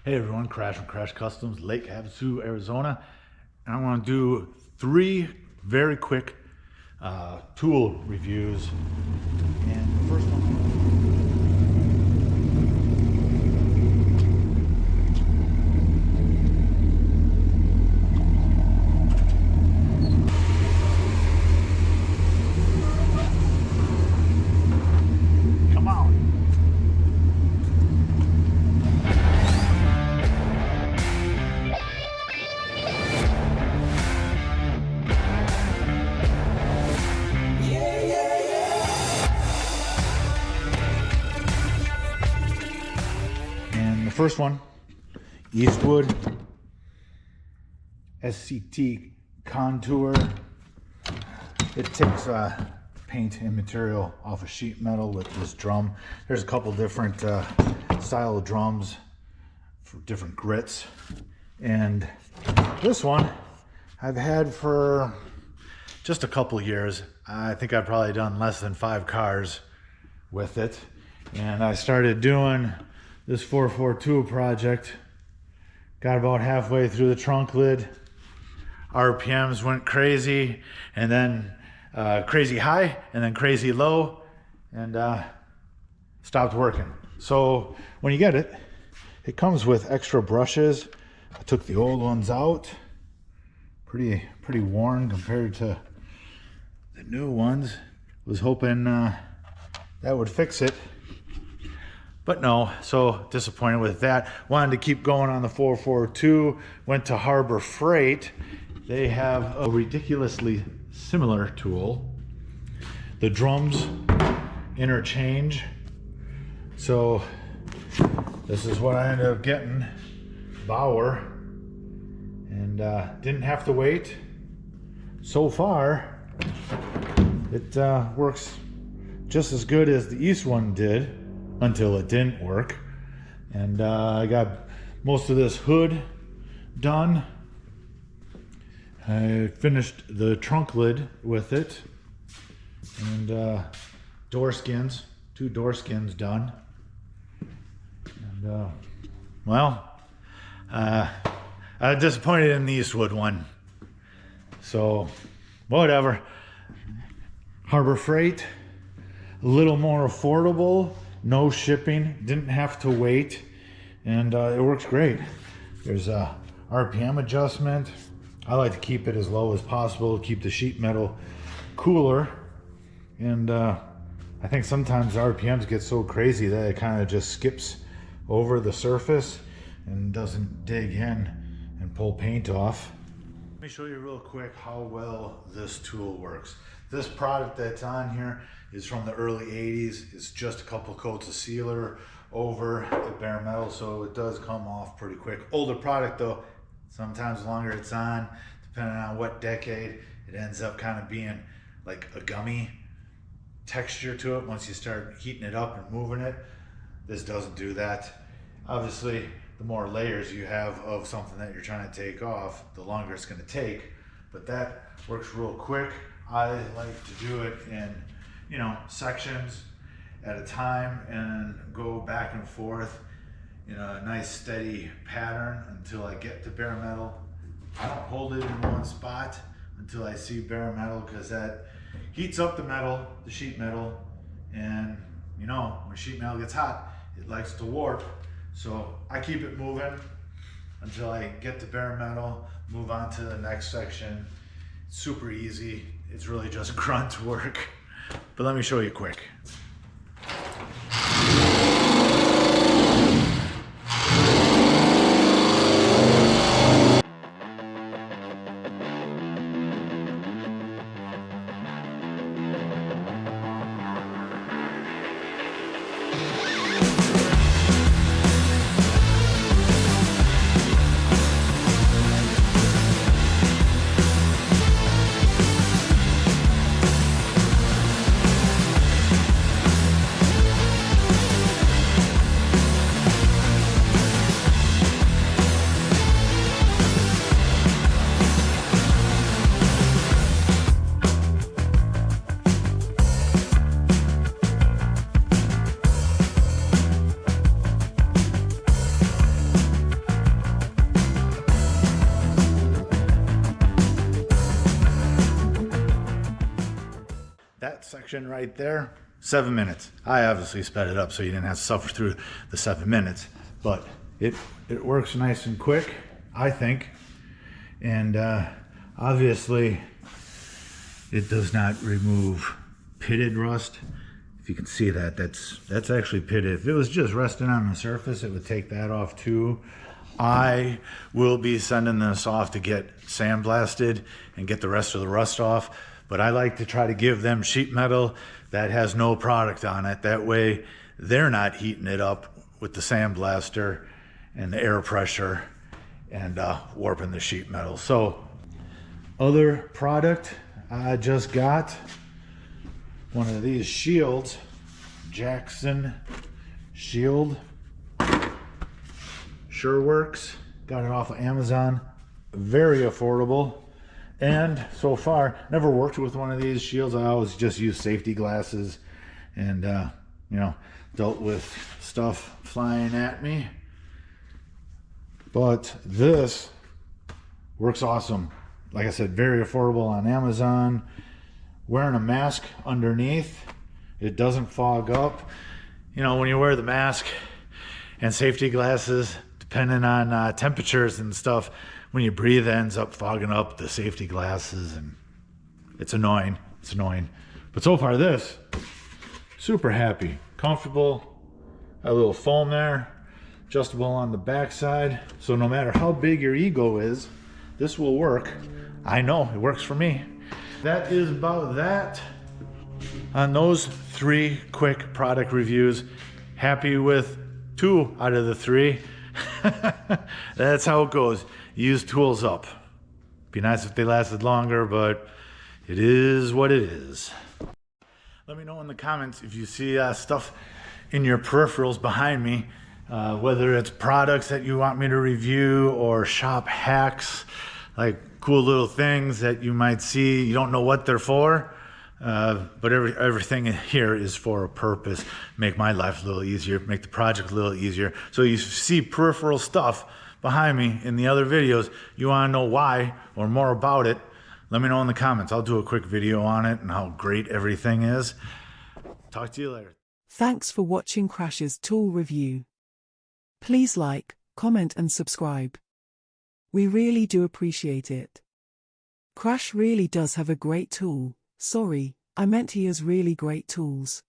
Hey everyone, Crash from Crash Customs, Lake Havasu, Arizona. And I want to do 3 very quick tool reviews. And the first one. First one, Eastwood SCT Contour. It takes paint and material off of sheet metal with this drum. There's a couple different style of drums for different grits. And this one I've had for just a couple years. I think I've probably done less than 5 cars with it. And I started doing this 442 project, got about halfway through the trunk lid, RPMs went crazy, and then crazy high, and then crazy low, and stopped working. So when you get it, it comes with extra brushes. I took the old ones out, pretty worn compared to the new ones. Was hoping that would fix it. But no, so disappointed with that. Wanted to keep going on the 442. Went to Harbor Freight. They have a ridiculously similar tool. The drums interchange. So this is what I ended up getting. Bauer. And didn't have to wait. So far, it works just as good as the East one did, until it didn't work. And I got most of this hood done. I finished the trunk lid with it, and door skins, 2 door skins done. And well, I'm disappointed in the Eastwood one, so whatever. Harbor Freight, a little more affordable. No shipping, didn't have to wait, and it works great. There's a RPM adjustment. I like to keep it as low as possible, keep the sheet metal cooler, and I think sometimes the RPMs get so crazy that it kind of just skips over the surface and doesn't dig in and pull paint off. Let me show you real quick how well this tool works. This product that's on here is from the early 80s. It's just a couple coats of sealer over the bare metal, so it does come off pretty quick. Older product though, sometimes the longer it's on, depending on what decade, it ends up kind of being like a gummy texture to it once you start heating it up and moving it. This doesn't do that. Obviously, the more layers you have of something that you're trying to take off, the longer it's going to take, but that works real quick. I like to do it in, sections at a time and go back and forth in a nice steady pattern until I get to bare metal. I don't hold it in one spot until I see bare metal, because that heats up the metal, the sheet metal, and when sheet metal gets hot, it likes to warp. So I keep it moving until I get to bare metal, move on to the next section. It's super easy. It's really just grunt work, but let me show you quick. section right there, 7 minutes. I obviously sped it up so you didn't have to suffer through the 7 minutes, but it works nice and quick, I think. And obviously it does not remove pitted rust. If you can see that, that's actually pitted. If it was just resting on the surface, it would take that off too. I will be sending this off to get sandblasted and get the rest of the rust off, but I like to try to give them sheet metal that has no product on it. That way they're not heating it up with the sandblaster and the air pressure and warping the sheet metal. So other product, I just got one of these shields, Jackson shield. Sure works. Got it off of Amazon. Very affordable. And so far, never worked with one of these shields. I always just use safety glasses and, you know, dealt with stuff flying at me. But this works awesome. Like I said, very affordable on Amazon. Wearing a mask underneath, it doesn't fog up. You know, when you wear the mask and safety glasses, depending on temperatures and stuff, when you breathe, it ends up fogging up the safety glasses, and it's annoying. It's annoying. But so far, this, super happy, comfortable. A little foam there, adjustable on the back side. So no matter how big your ego is, this will work. I know it works for me. That is about that on those 3 quick product reviews. Happy with 2 out of the 3. That's how it goes. Use tools up. Be nice if they lasted longer, but it is what it is. Let me know in the comments if you see stuff in your peripherals behind me, whether it's products that you want me to review or shop hacks, like cool little things that you might see. You don't know what they're for, but everything here is for a purpose. Make my life a little easier, make the project a little easier. So you see peripheral stuff behind me in the other videos. You want to know why or more about it, let me know in the comments. I'll do a quick video on it and how great everything is. Talk to you later. Thanks for watching Crash's tool review. Please like, comment and subscribe. We really do appreciate it. Crash really does have a great tool. Sorry, I meant he has really great tools.